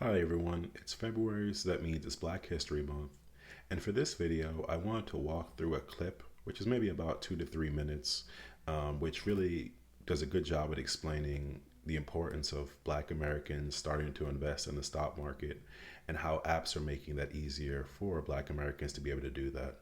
Hi everyone, it's February, so that means it's Black History Month. And for this video, I wanted to walk through a clip, which is maybe about 2 to 3 minutes, which really does a good job at explaining the importance of Black Americans starting to invest in the stock market and how apps are making that easier for Black Americans to be able to do that.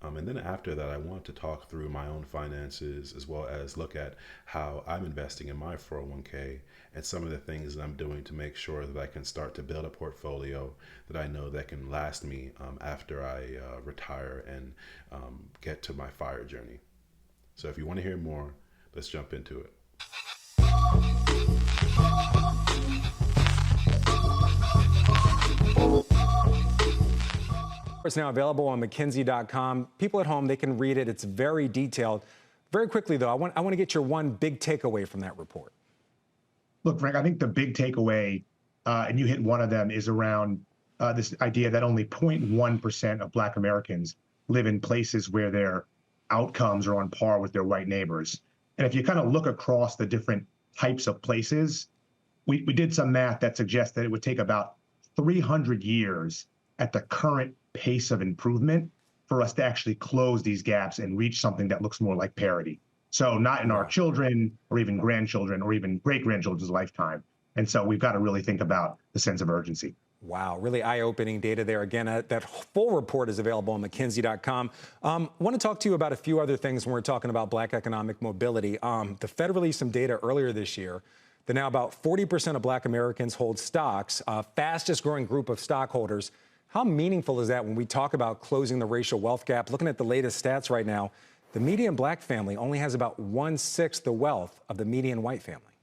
And then after that, I want to talk through my own finances as well as look at how I'm investing in my 401k and some of the things that I'm doing to make sure that I can start to build a portfolio that I know that can last me after I retire and get to my fire journey. So if you want to hear more, let's jump into it. It's now available on McKinsey.com. People at home, they can read it. It's very detailed. Very quickly, though, I want to get your one big takeaway from that report. Look, Frank, I think the big takeaway, and you hit one of them, is around this idea that only 0.1% of Black Americans live in places where their outcomes are on par with their white neighbors. And if you kind of look across the different types of places, we did some math that suggests that it would take about 300 years at the current pace of improvement for us to actually close these gaps and reach something that looks more like parity. So not in our children or even grandchildren or even great-grandchildren's lifetime. And so we've got to really think about the sense of urgency. Wow, really eye-opening data there. Again, that full report is available on McKinsey.com. I want to talk to you about a few other things when we're talking about Black economic mobility. The Fed released some data earlier this year that now about 40% of Black Americans hold stocks, fastest growing group of stockholders. How meaningful is that when we talk about closing the racial wealth gap? Looking at the latest stats right now, the median Black family only has about 1/6 the wealth of the median white family.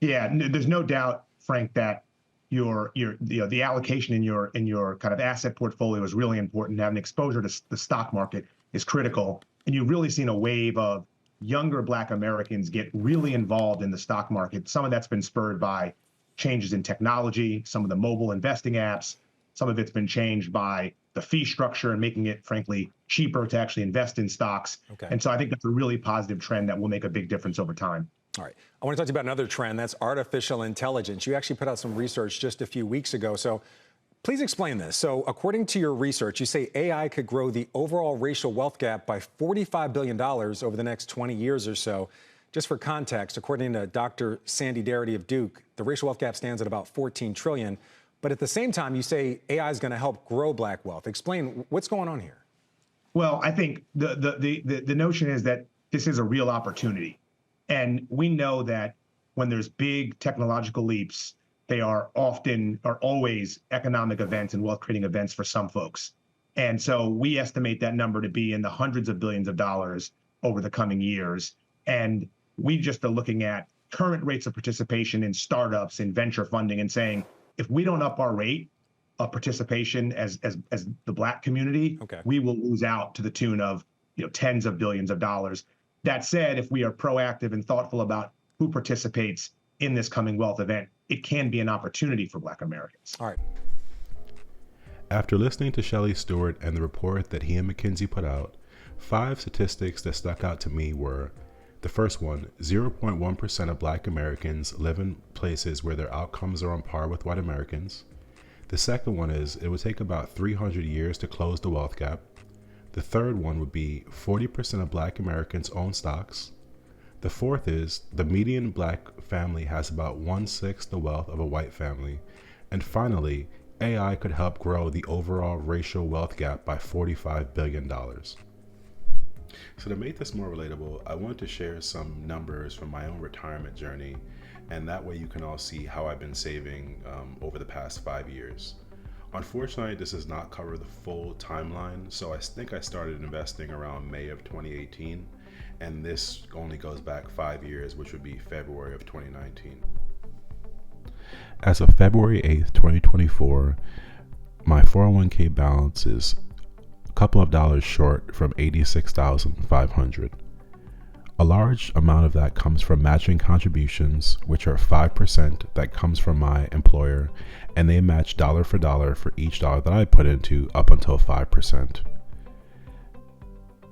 Yeah, there's no doubt, Frank, that the allocation in your kind of asset portfolio is really important. Having exposure to the stock market is critical, and you've really seen a wave of younger Black Americans get really involved in the stock market. Some of that's been spurred by changes in technology, some of the mobile investing apps. Some of it's been changed by the fee structure and making it, frankly, cheaper to actually invest in stocks. Okay. And so I think that's a really positive trend that will make a big difference over time. All right. I want to talk to you about another trend. That's artificial intelligence. You actually put out some research just a few weeks ago. So please explain this. So according to your research, you say AI could grow the overall racial wealth gap by $45 billion over the next 20 years or so. Just for context, according to Dr. Sandy Darity of Duke, the racial wealth gap stands at about 14 trillion. But at the same time, you say AI is going to help grow Black wealth. Explain what's going on here. Well, I think the notion is that this is a real opportunity. And we know that when there's big technological leaps, they are always economic events and wealth creating events for some folks. And so we estimate that number to be in the hundreds of billions of dollars over the coming years. And we just are looking at current rates of participation in startups, in venture funding, and saying, if we don't up our rate of participation as the Black community, we will lose out to the tune of tens of billions of dollars. That said, if we are proactive and thoughtful about who participates in this coming wealth event, it can be an opportunity for Black Americans. All right. After listening to Shelley Stewart and the report that he and McKinsey put out, 5 statistics that stuck out to me were: the first one, 0.1% of Black Americans live in places where their outcomes are on par with white Americans. The second one is it would take about 300 years to close the wealth gap. The third one would be 40% of Black Americans own stocks. The fourth is the median Black family has about 1/6 the wealth of a white family. And finally, AI could help grow the overall racial wealth gap by $45 billion. So to make this more relatable, I want to share some numbers from my own retirement journey, and that way you can all see how I've been saving over the past 5 years. Unfortunately, this does not cover the full timeline, so I think I started investing around May of 2018, and this only goes back 5 years, which would be February of 2019. As of February 8th, 2024, my 401k balance is couple of dollars short from $86,500. A large amount of that comes from matching contributions, which are 5% that comes from my employer, and they match dollar for each dollar that I put into up until 5%.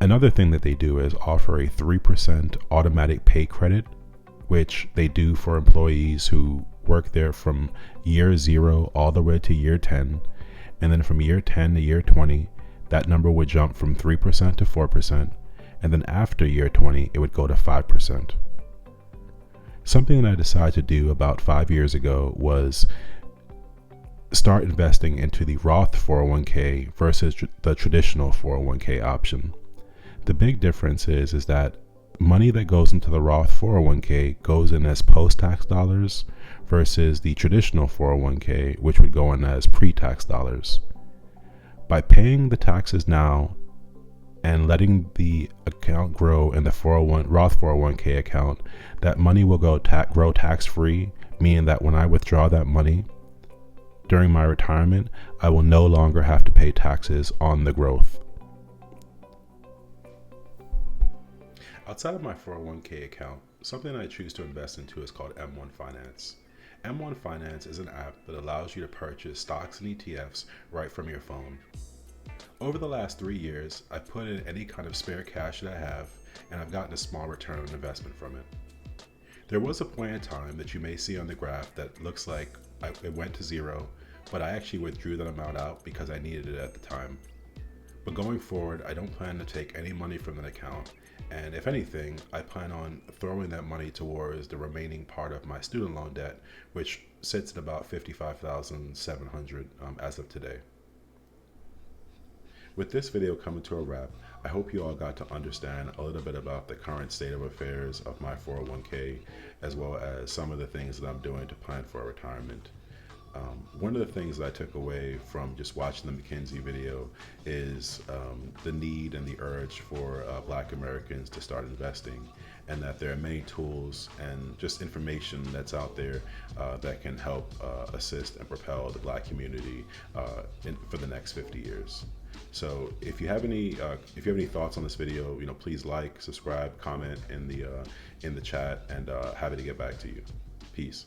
Another thing that they do is offer a 3% automatic pay credit, which they do for employees who work there from year 0 all the way to year 10. And then from year 10 to year 20, that number would jump from 3% to 4%. And then after year 20, it would go to 5%. Something that I decided to do about 5 years ago was start investing into the Roth 401k versus the traditional 401k option. The big difference is that money that goes into the Roth 401k goes in as post-tax dollars versus the traditional 401k, which would go in as pre-tax dollars. By paying the taxes now and letting the account grow in the Roth 401k account, that money will grow tax-free, meaning that when I withdraw that money during my retirement, I will no longer have to pay taxes on the growth. Outside of my 401k account, something I choose to invest into is called M1 Finance. M1 Finance is an app that allows you to purchase stocks and ETFs right from your phone. Over the last 3 years, I've put in any kind of spare cash that I have, and I've gotten a small return on investment from it. There was a point in time that you may see on the graph that looks like it went to zero, but I actually withdrew that amount out because I needed it at the time. But going forward, I don't plan to take any money from that account, and if anything, I plan on throwing that money towards the remaining part of my student loan debt, which sits at about $55,700 as of today. With this video coming to a wrap, I hope you all got to understand a little bit about the current state of affairs of my 401k, as well as some of the things that I'm doing to plan for retirement. One of the things that I took away from just watching the McKinsey video is the need and the urge for Black Americans to start investing, and that there are many tools and just information that's out there that can help assist and propel the Black community for the next 50 years. So if you have any thoughts on this video, please like, subscribe, comment in the chat, and happy to get back to you. Peace.